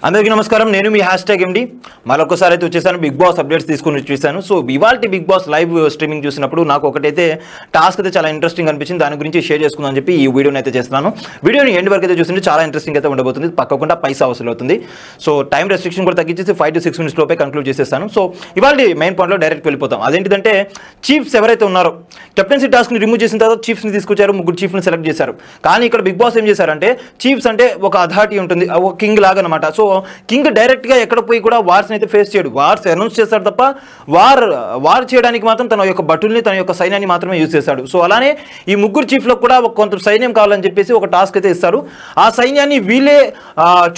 అందరికీ నమస్కారం. నేను మీ #MD మరొకసారి అయితే వచ్చేసాను. బిగ్ బాస్ అప్డేట్స్ తీసుకుని వచ్చేసాను. సో ఇవాల్టి బిగ్ బాస్ లైవ్ స్ట్రీమింగ్ చూసినప్పుడు నాకు ఒకటైతే టాస్క్ అయితే చాలా ఇంట్రెస్టింగ్ అనిపించింది. దాని గురించి షేర్ చేసుకుందాం అని చెప్పి ఈ వీడియోని అయితే చేస్తున్నాను. వీడియోని ఎండ్ వరకు అయితే చూస్తుంటే చాలా ఇంట్రెస్టింగ్ అయితే ఉండబోతుంది. పక్కకుండా పైసా వసూలు అవుతుంది. సో టైం రెస్ట్రిక్షన్ కూడా తగ్గించేసి 5 to 6 minutes లోపే కంక్లూడ్ చేసేస్తాను. సో ఇవాళ మెయిన్ పాయింట్లో డైరెక్ట్ వెళ్ళిపోతాం. అదేంటిదంటే చీఫ్స్ ఎవరైతే ఉన్నారో కెప్టెన్సీ టాస్క్ని రిమూవ్ చేసిన తర్వాత చీఫ్స్ని తీసుకొచ్చారు. 3 చీఫ్ని సెలెక్ట్ చేశారు. కానీ ఇక్కడ బిగ్ బాస్ ఏం చేశారంటే చీఫ్స్ అంటే ఒక అథారిటీ ఉంటుంది, ఒక కింగ్ లాగా అనమాట. సో కింగ్ డైరెక్ట్గా ఎక్కడ పోయి కూడా వార్స్ని అయితే ఫేస్ చేయడు. వార్స్ అనౌన్స్ చేస్తాడు తప్ప వార్ చేయడానికి మాత్రం తన యొక్క భటుల్ని, తన యొక్క సైన్యాన్ని మాత్రమే యూజ్ చేశాడు. సో అలానే ఈ 3 చీఫ్లకు కూడా కొంత సైన్యం కావాలని చెప్పేసి ఒక టాస్క్ అయితే ఇస్తారు. ఆ సైన్యాన్ని వీళ్ళే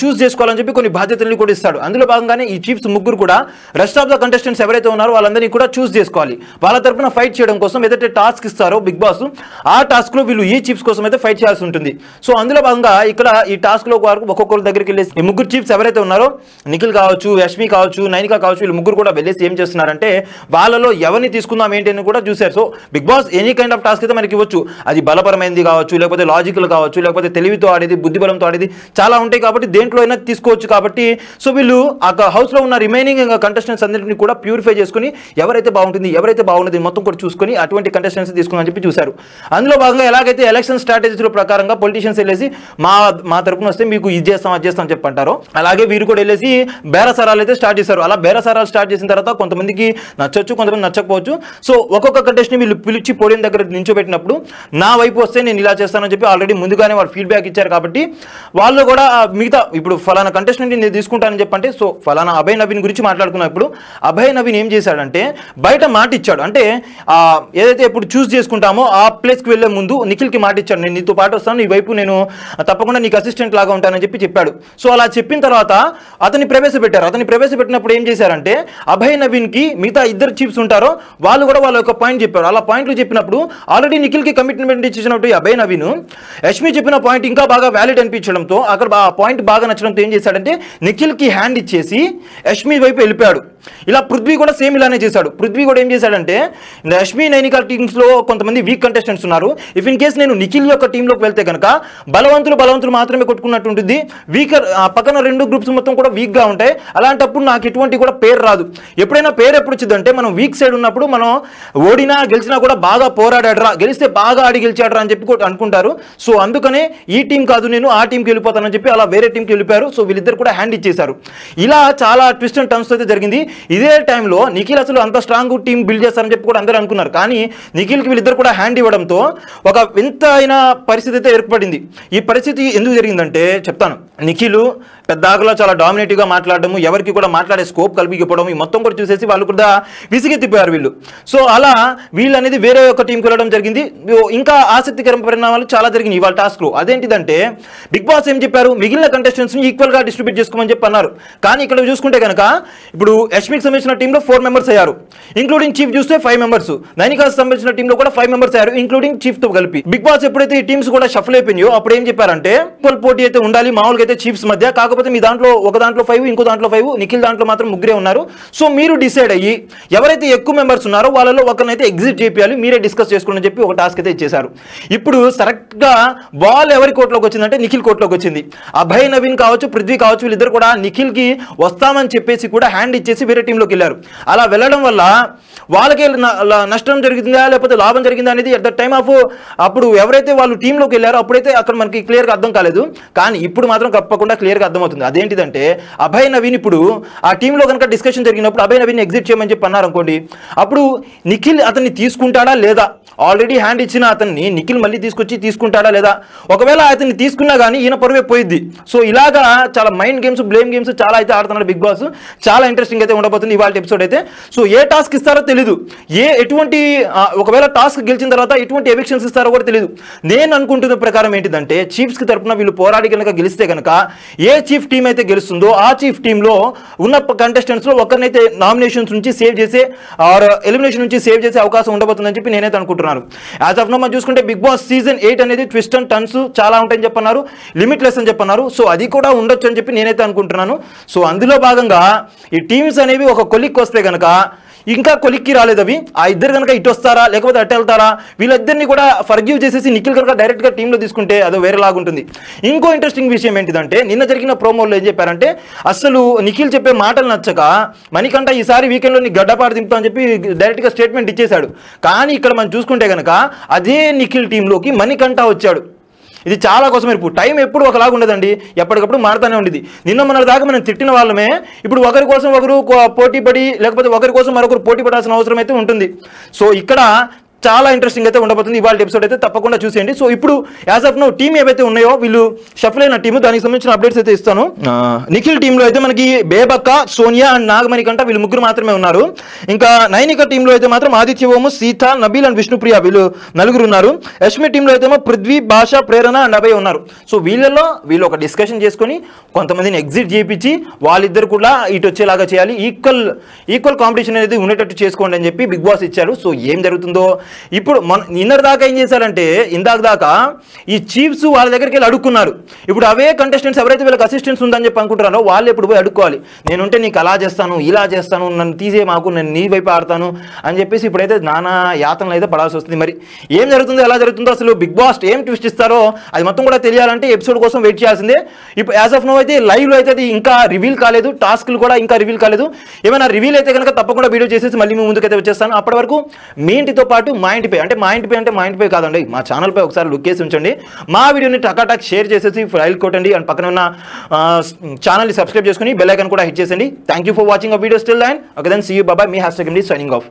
చూస్ చేసుకోవాలని చెప్పి కొన్ని బాధ్యతల్ని కూడా ఇస్తాడు. అందులో భాగంగానే ఈ చీఫ్స్ 3 కూడా రెస్ట్ ఆఫ్ ద కంటెస్టెంట్స్ ఎవరైతే ఉన్నారో వాళ్ళందరినీ కూడా చూస్ చేసుకోవాలి. వాళ్ళ తరపున ఫైట్ చేయడం కోసం ఏదైతే టాస్క్ ఇస్తారో బిగ్ బాస్, ఆ టాస్క్లో వీళ్ళు ఈ చీఫ్స్ కోసం అయితే ఫైట్ చేయాల్సి ఉంటుంది. సో అందులో భాగంగా ఇక్కడ ఈ టాస్క్లో ఒక్కొక్కరి దగ్గరికి వెళ్ళేసి ఈ 3 చీఫ్స్ ఎవరైతే ఉన్నారో నిఖిల్ కావచ్చు, యష్మి కావచ్చు, నైనికా కావచ్చు, వీళ్ళు 3 కూడా వెళ్ళేసి ఏం చేస్తున్నారంటే వాళ్ళలో ఎవరిని తీసుకుందాం ఏంటి అని కూడా చూశారు. So Bigg Boss any kind of task అయితే మనకి ఇవ్వచ్చు. అది బలపరమైనది కావచ్చు, లేకపోతే లాజికల్ కావచ్చు, లేకపోతే తెలివితో ఆడేది, బుద్ధిబలంతో ఆడేది చాలా ఉంటాయి. కాబట్టి దేంట్లో అయినా తీసుకోవచ్చు. కాబట్టి సో వీళ్ళు ఆ హౌస్లో ఉన్న రిమైనింగ్ కంటెస్టెంట్స్ అందరినీ కూడా ప్యూరిఫై చేసుకుని ఎవరైతే బాగుంటుంది, ఎవరైతే బాగున్నది మొత్తం కూడా చూసుకొని అటువంటి కంటెస్టెంట్స్ తీసుకుందని చెప్పి చూశారు. అందులో భాగంగా ఎలాగైతే ఎలక్షన్ స్ట్రాటజీల ప్రకారంగా పొలిటీషియన్స్ వెళ్ళేసి మా తరపున వస్తే మీకు ఇది చేస్తాం అది చేస్తాం చెప్పంటారు. అలాగే వీరు కూడా వెళ్ళేసి బేరసారాలు అయితే స్టార్ట్ చేశారు. అలా బేరసారాలు స్టార్ట్ చేసిన తర్వాత కొంతమందికి నచ్చొచ్చు, కొంతమంది నచ్చకపోవచ్చు. సో ఒక్కొక్క కంటెస్ట్ని వీళ్ళు పిలిచి పోడియం దగ్గర నించోబెట్టినప్పుడు నా వైపు వస్తే నేను ఇలా చేస్తానని చెప్పి ఆల్రెడీ ముందుగానే వాళ్ళు ఫీడ్బ్యాక్ ఇచ్చారు. కాబట్టి వాళ్ళు కూడా మిగతా ఇప్పుడు ఫలానా కంటెస్టెంట్ నేను తీసుకుంటానని చెప్పంటే సో ఫలానా అభయ్ నవీన్ గురించి మాట్లాడుకున్నప్పుడు అభయ్ నవీన్ ఏం చేశాడంటే బయట మాట ఇచ్చాడు. అంటే ఏదైతే ఇప్పుడు చూస్ చేసుకుంటామో ఆ ప్లేస్కి వెళ్ళే ముందు నిఖిల్కి మాట ఇచ్చాడు, నేను నీతో పాటు వస్తాను, నీ వైపు నేను తప్పకుండా నీకు అసిస్టెంట్ లాగా ఉంటానని చెప్పి చెప్పాడు. సో అలా చెప్పిన తర్వాత అతన్ని ప్రవేశపెట్టారు. అతన్ని ప్రవేశపెట్టినప్పుడు ఏం చేశారంటే అభయ్ నవీన్కి మిగతా 2 చీఫ్స్ ఉంటారో వాళ్ళు కూడా వాళ్ళ యొక్క పాయింట్ చెప్పారు. అలా పాయింట్లు చెప్పినప్పుడు ఆల్రెడీ నిఖిల్కి కమిట్మెంట్ ఇచ్చినట్టు అభయ్ నవీన్ యష్మి చెప్పిన పాయింట్ ఇంకా బాగా వ్యాలిడ్ అనిపించడంతో అక్కడ ఆ పాయింట్ బాగా నచ్చడంతో ఏం చేశాడంటే నిఖిల్కి హ్యాండ్ ఇచ్చేసి యష్మి వైపు వెళ్ళిపోయాడు. ఇలా పృథ్వీ కూడా సేమ్ ఇలానే చేశాడు. పృథ్వీ కూడా ఏం చేశాడంటే యష్మి నైనికా టీమ్స్లో కొంతమంది వీక్ కంటెస్టెంట్స్ ఉన్నారు. ఇఫ్ ఇన్ కేస్ నేను నిఖిల్ యొక్క టీంలోకి వెళ్తే కనుక బలవంతులు మాత్రమే కొట్టుకున్నట్టు ఉంటుంది. వీకర్ పక్కన 2 గ్రూప్స్ మొత్తం కూడా వీక్గా ఉంటాయి. అలాంటప్పుడు నాకు ఎటువంటి కూడా పేరు రాదు. ఎప్పుడైనా పేరు ఎప్పుడు వచ్చిందంటే మనం వీక్ సైడ్ ఉన్నప్పుడు మనం ఓడినా గెలిచినా కూడా బాగా పోరాడాడరా, గెలిస్తే బాగా ఆడి గెలిచాడరా అని చెప్పి అనుకుంటారు. సో అందుకనే ఈ టీం కాదు నేను ఆ టీంకి వెళ్ళిపోతానని చెప్పి అలా వేరే టీంకి వెళ్ళిపోయారు. సో వీళ్ళిద్దరు కూడా హ్యాండ్ ఇచ్చేశారు. ఇలా చాలా ట్విస్ట్ అండ్ టర్న్స్ అయితే జరిగింది. ఇదే టైంలో నిఖిల్ అసలు అంత స్ట్రాంగ్ టీం బిల్డ్ చేస్తారని చెప్పి కూడా అందరూ అనుకున్నారు. కానీ నిఖిల్కి వీళ్ళిద్దరు కూడా హ్యాండ్ ఇవ్వడంతో ఒక వింతైన పరిస్థితి అయితే ఏర్పడింది. ఈ పరిస్థితి ఎందుకు జరిగిందంటే చెప్తాను. నిఖిల్ పెద్దాకలో చాలా డామినేటివ్గా మాట్లాడడము, ఎవరికి కూడా మాట్లాడే స్కోప్ కల్పించకపోవడం, ఈ మొత్తం కూడా చూసేసి వాళ్ళు కూడా విసిగెత్తిపోయారు వీళ్ళు. సో అలా వీళ్ళు అనేది వేరే ఒక టీంకి వెళ్ళడం జరిగింది. ఇంకా ఆసక్తికర పరిణామాలు చాలా జరిగినాయి ఇవాళ టాస్క్లో. అదేంటిదంటే బిగ్ బాస్ ఏం చెప్పారు, మిగిలిన కంటెస్టెంట్స్ని ఈక్వల్గా డిస్ట్రిబ్యూట్ చేసుకోమని చెప్పి అన్నారు. కానీ ఇక్కడ చూసుకుంటే కనుక ఇప్పుడు యష్మికి సంబంధించిన టీంలో 4 మెంబర్స్ అయ్యారు, ఇంక్లూడింగ్ చీఫ్ చూస్తే 5 మెంబర్స్. నైనికాకి సంబంధించిన టీంలో కూడా 5 మెంబర్స్ అయ్యారు, ఇంక్లూడింగ్ చీఫ్తో కలిపి. బిగ్ బాస్ ఎప్పుడైతే ఈ టీమ్స్ కూడా షఫల్ అయిపోయినాయో అప్పుడు ఏం చెప్పారంటే ఈక్వల్ పోటీ అయితే ఉండాలి మామూలుగా అయితే చీఫ్స్ మధ్య. కాకపోతే మీ దాంట్లో ఒక దాంట్లో 5, ఇంకో దాంట్లో 5, నిఖిల్ దాంట్లో మాత్రం 3 ఉన్నారు. సో మీరు డిసైడ్ అయ్యి ఎవరైతే ఎక్కువ మెంబర్స్ ఉన్నారో వాళ్ళలో ఒకరినైతే ఎగ్జిట్ చేయాలి, మీరే డిస్కస్ చేసుకోండి అని చెప్పి ఒక టాస్క్ అయితే ఇచ్చేశారు. ఇప్పుడు కరెక్ట్గా బాల్ ఎవరి కోర్టులోకి వచ్చిందంటే నిఖిల్ కోర్టులోకి వచ్చింది. అభయ్ నవీన్ కావచ్చు, పృథ్వీ కావచ్చు, వీళ్ళిద్దరు కూడా నిఖిల్కి వస్తామని చెప్పేసి కూడా హ్యాండ్ ఇచ్చేసి వేరే టీంలోకి వెళ్ళారు. అలా వెళ్ళడం వల్ల వాళ్ళకే నష్టం జరిగిందా లేకపోతే లాభం జరిగిందా అనేది అట్ ద టైమ్ ఆఫ్ అప్పుడు ఎవరైతే వాళ్ళు టీంలోకి వెళ్ళారో అప్పుడైతే అక్కడ మనకి క్లియర్గా అర్థం కాలేదు. కానీ ఇప్పుడు మాత్రం తప్పకుండా క్లియర్గా అర్థమవుతుంది. అదేంటిదంటే అభయ్ నవీన్ ఇప్పుడు ఆ టీంలో కనుక డిస్కషన్ జరిగినప్పుడు అభయ్ నవీన్ ఎగ్జిట్ చేయమని చెప్పి అన్నారు అనుకోండి, అప్పుడు నిఖిల్ అతన్ని తీసుకుంటాడా లేదా, ఆల్రెడీ హ్యాండ్ ఇచ్చిన అతన్ని నిఖిల్ మళ్ళీ తీసుకుంటాడా లేదా, ఒకవేళ అతన్ని తీసుకున్నా కానీ ఈయన పరువే పోయిద్ది. సో ఇలాగా చాలా మైండ్ గేమ్స్, బ్లేమ్ గేమ్స్ చాలా అయితే ఆడుతున్నాడు బిగ్ బాస్. చాలా ఇంట్రెస్టింగ్ అయితే ఉండబోతుంది ఇవాళ ఎపిసోడ్ అయితే. సో ఏ టాస్క్ ఇస్తారో తెలీదు, ఎటువంటి ఒకవేళ టాస్క్ గెలిచిన తర్వాత ఎటువంటి ఎవిక్షన్స్ ఇస్తారో కూడా తెలియదు. నేను అనుకుంటున్న ప్రకారం ఏంటిదంటే చీఫ్స్కి తరపున వీళ్ళు పోరాడి కనుక గెలిస్తే కనుక ఏ చీఫ్ టీం అయితే గెలుస్తుందో ఆ చీఫ్ టీంలో ఉన్న కంటెస్టెంట్స్లో ఒకరినైతే నామినేషన్స్ నుంచి సేవ్ చేసే ఆర్ ఎలిమినేషన్ నుంచి సేవ్ చేసే అవకాశం ఉండబోతుందని చెప్పి నేనైతే అనుకుంటున్నాను. యాజ్ ఆఫ్ నో మనం చూసుకుంటే బిగ్ బాస్ సీజన్ 8 అనేది ట్విస్ట్ అండ్ టర్న్స్ చాలా ఉంటాయని చెప్పన్నారు, లిమిట్లెస్ అని చెప్పన్నారు. సో అది కూడా ఉండొచ్చు అని చెప్పి నేనైతే అనుకుంటున్నాను. సో అందులో భాగంగా ఈ టీమ్స్ అనేవి ఒక కొలిక్కి వస్తే కనుక ఇంకా కొలిక్కి రాలేదు అవి. ఆ ఇద్దరు కనుక ఇటు వస్తారా లేకపోతే అటు వెళ్తారా, వీళ్ళిద్దరిని కూడా ఫర్గివ్ చేసేసి నిఖిల్ కనుక డైరెక్ట్గా టీంలో తీసుకుంటే అదో వేరేలాగా ఉంటుంది. ఇంకో ఇంట్రెస్టింగ్ విషయం ఏంటిదంటే నిన్న జరిగిన ప్రోమోలో ఏం చెప్పారంటే అసలు నిఖిల్ చెప్పే మాటలు నచ్చక మణికంఠ ఈసారి వీకెండ్లో నీ గడ్డపాటు దింపుతా అని చెప్పి డైరెక్ట్గా స్టేట్మెంట్ ఇచ్చేశాడు. కానీ ఇక్కడ మనం చూసుకుంటే కనుక అదే నిఖిల్ టీంలోకి మణికంఠ వచ్చాడు. ఇది చాలా కోసం ఇప్పుడు టైం ఎప్పుడు ఒకలాగా ఉండదండి, ఎప్పటికప్పుడు మారుతూనే ఉండేది. నిన్న మన దాకా మనం తిట్టిన వాళ్ళమే ఇప్పుడు ఒకరి కోసం ఒకరు పోటీ పడి లేకపోతే ఒకరి కోసం మరొకరు పోటీ పడాల్సిన అవసరం అయితే ఉంటుంది. సో ఇక్కడ చాలా ఇంట్రెస్టింగ్ అయితే ఉండబోతుంది ఇవాళ ఎపిసోడ్ అయితే తప్పకుండా చూసేయండి. సో ఇప్పుడు యాజ్ ఆఫ్ నో టీం ఏవైతే ఉన్నాయో వీళ్ళు షఫల్ అయిన టీము, దానికి సంబంధించిన అప్డేట్స్ అయితే ఇస్తాను. నిఖిల్ టీంలో అయితే మనకి బేబక్క, సోనియా అండ్ నాగమణికంట వీళ్ళు ముగ్గురు మాత్రమే ఉన్నారు. ఇంకా నైనిక టీంలో అయితే మాత్రం ఆదిత్య ఓము, సీత, నబీల్ అండ్ విష్ణుప్రియ వీళ్ళు నలుగురు ఉన్నారు. యష్మి టీంలో అయితే పృథ్వీ, భాష, ప్రేరణ అండ్ అభయ్ ఉన్నారు. సో వీళ్ళలో వీళ్ళు ఒక డిస్కషన్ చేసుకొని కొంతమందిని ఎగ్జిట్ చేయించి వాళ్ళిద్దరు కూడా ఇటు వచ్చేలాగా చేయాలి, ఈక్వల్ కాంపిటీషన్ అనేది ఉండేటట్టు చేసుకోండి అని చెప్పి బిగ్ బాస్ ఇచ్చారు. సో ఏం జరుగుతుందో ఇప్పుడు నిన్నటి దాకా ఏం చేశారంటే ఇందాక దాకా ఈ చీఫ్స్ వాళ్ళ దగ్గరికి వెళ్ళి అడుక్కున్నారు. ఇప్పుడు అవే కంటెస్టెంట్స్ ఎవరైతే వీళ్ళకి అసిస్టెంట్స్ ఉందని చెప్పి అనుకుంటున్నారో వాళ్ళు ఎప్పుడు పోయి అడుక్కోవాలి, నేనుంటే నీకు అలా చేస్తాను ఇలా చేస్తాను, నన్ను తీసే మాకు నేను నీ వైపు ఆడతాను అని చెప్పేసి ఇప్పుడైతే నానా యాతనలు అయితే పడాల్సి వస్తుంది. మరి ఏం జరుగుతుందో ఎలా జరుగుతుందో అసలు బిగ్ బాస్ ఏం ట్విస్ట్ ఇస్తారో అది మొత్తం కూడా తెలియాలంటే ఎపిసోడ్ కోసం వెయిట్ చేయాల్సిందే. ఇప్పుడు యాజ్ ఆఫ్ నో అయితే లైవ్లో అయితే అది ఇంకా రివీల్ కాలేదు, టాస్క్లు కూడా ఇంకా రివీల్ కాలేదు. ఏమైనా రివీల్ అయితే కనుక తప్పకుండా వీడియో చేసేసి మళ్ళీ మీ ముందుకైతే వచ్చేస్తాను. అప్పటి వరకు మీ ఇంటితో పాటు మా ఇంటిపై అంటే మా ఇంటిపై కాదండి, మా ఛానల్పై ఒకసారి లుక్ చేసి ఉంచండి. మా వీడియోని టకాటాక్ షేర్ చేసేసి ఫైల్ కొట్టండి అండ్ పక్కన ఉన్న ఛానల్ని సబ్స్క్రైబ్ చేసుకుని బెల్ ఐకాన్ కూడా హిట్ చేసేయండి. Thank you for watching a video still and okay then see you bye. మీ #MD సైనింగ్ ఆఫ్.